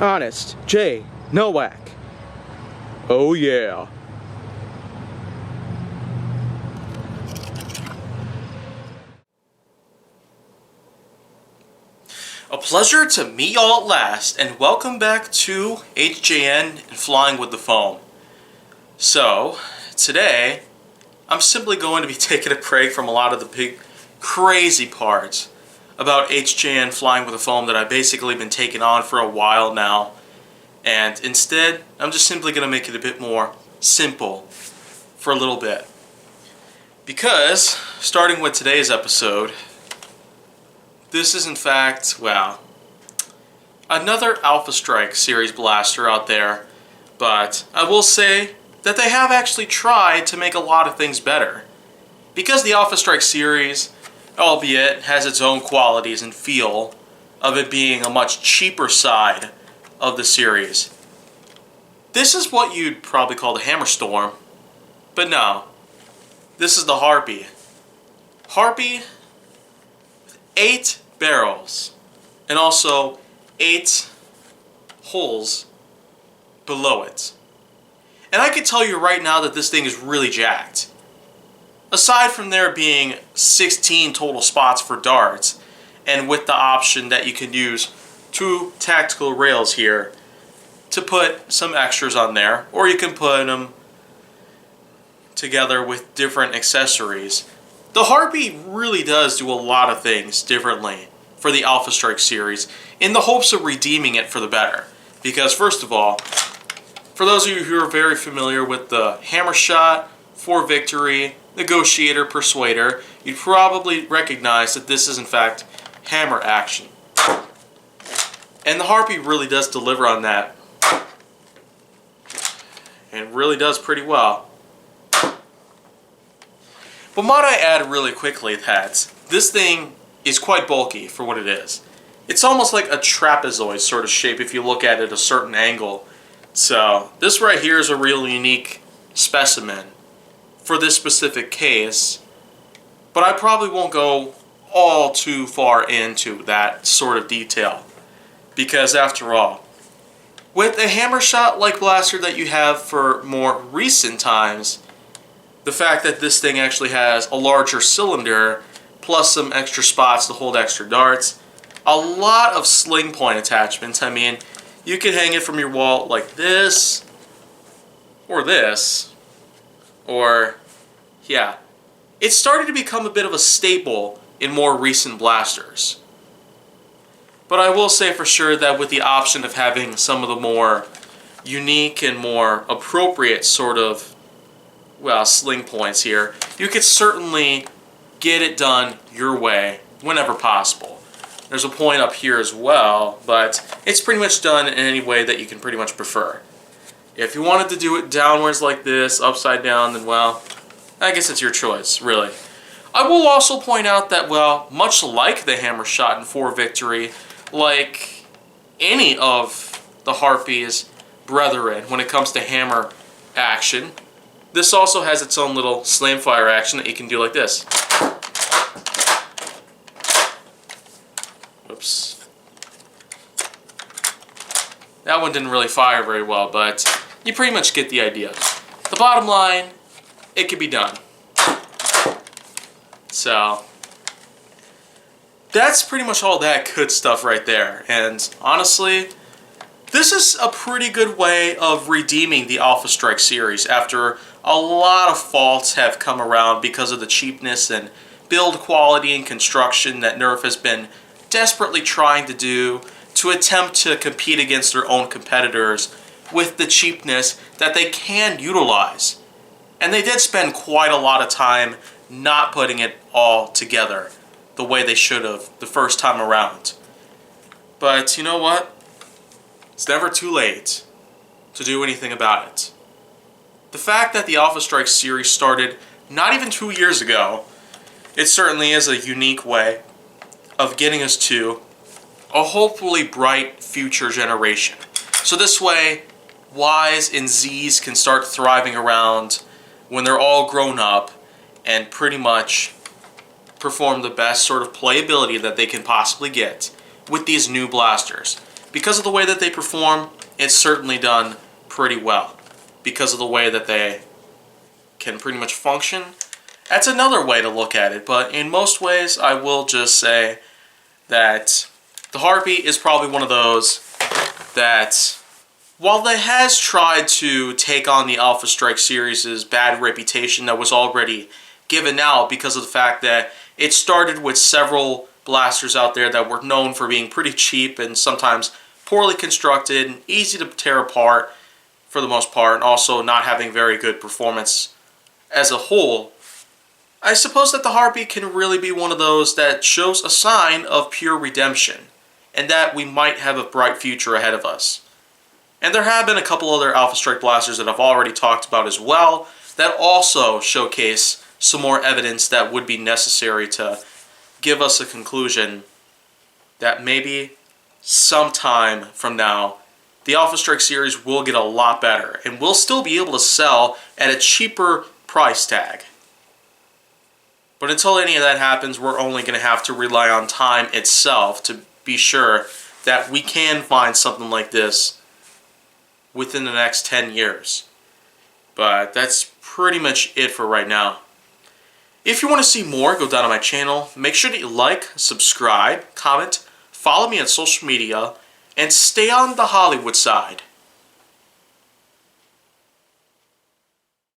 Honest J. Nowak. Oh yeah. A pleasure to meet y'all at last, and welcome back to HJN and Flying with the Foam. So, today, I'm simply going to be taking a break from a lot of the big, crazy parts about HJN Flying with the Foam that I've basically been taking on for a while now. And instead, I'm just simply going to make it a bit more simple for a little bit. Because, starting with today's episode, this is in fact, well, another Alpha Strike series blaster out there, but I will say that they have actually tried to make a lot of things better. Because the Alpha Strike series, albeit, has its own qualities and feel of it being a much cheaper side of the series. This is what you'd probably call the Hammer Storm, but no, this is the Harpy. Harpy with 8 barrels and also 8 holes below it. And I can tell you right now that this thing is really jacked. Aside from there being 16 total spots for darts, and with the option that you can use 2 tactical rails here to put some extras on there, or you can put them together with different accessories. The Harpy really does do a lot of things differently for the Alpha Strike series in the hopes of redeeming it for the better. Because first of all, for those of you who are very familiar with the Hammer Shot, For Victory, Negotiator, Persuader, you'd probably recognize that this is in fact hammer action. And the Harpy really does deliver on that. And really does pretty well. But might I add really quickly that this thing is quite bulky for what it is. It's almost like a trapezoid sort of shape if you look at it at a certain angle. So this right here is a really unique specimen for this specific case. But I probably won't go all too far into that sort of detail. Because after all, with a hammer shot like blaster that you have for more recent times, the fact that this thing actually has a larger cylinder, plus some extra spots to hold extra darts, a lot of sling point attachments. I mean, you can hang it from your wall like this, or yeah. It's starting to become a bit of a staple in more recent blasters. But I will say for sure that with the option of having some of the more unique and more appropriate sort of sling points here, you could certainly get it done your way whenever possible. There's a point up here as well, but it's pretty much done in any way that you can pretty much prefer. If you wanted to do it downwards like this, upside down, then well, I guess it's your choice, really. I will also point out that, well, much like the Hammer Shot and For Victory, like any of the Harpy's brethren when it comes to hammer action, this also has its own little slam fire action that you can do like this. Whoops. That one didn't really fire very well, but you pretty much get the idea. The bottom line, it can be done. So, that's pretty much all that good stuff right there. And honestly, this is a pretty good way of redeeming the Alpha Strike series after a lot of faults have come around because of the cheapness and build quality and construction that Nerf has been desperately trying to do to attempt to compete against their own competitors with the cheapness that they can utilize. And they did spend quite a lot of time not putting it all together the way they should have the first time around. But you know what? It's never too late to do anything about it. The fact that the Alpha Strike series started not even 2 years ago, it certainly is a unique way of getting us to a hopefully bright future generation. So this way, Ys and Zs can start thriving around when they're all grown up and pretty much perform the best sort of playability that they can possibly get with these new blasters. because of the way that they perform, it's certainly done pretty well. Because of the way that they can pretty much function, that's another way to look at it. But in most ways, I will just say that the Harpy is probably one of those that, while it has tried to take on the Alpha Strike series' bad reputation that was already given out because of the fact that it started with several blasters out there that were known for being pretty cheap and sometimes poorly constructed and easy to tear apart for the most part, and also not having very good performance as a whole, I suppose that the Harpy can really be one of those that shows a sign of pure redemption, and that we might have a bright future ahead of us. And there have been a couple other Alpha Strike blasters that I've already talked about as well that also showcase some more evidence that would be necessary to give us a conclusion that maybe sometime from now the Alpha Strike series will get a lot better and we'll still be able to sell at a cheaper price tag. But until any of that happens, we're only going to have to rely on time itself to be sure that we can find something like this within the next 10 years. But that's pretty much it for right now. If you want to see more, go down to my channel. Make sure that you like, subscribe, comment, follow me on social media, and stay on the Hollywood side.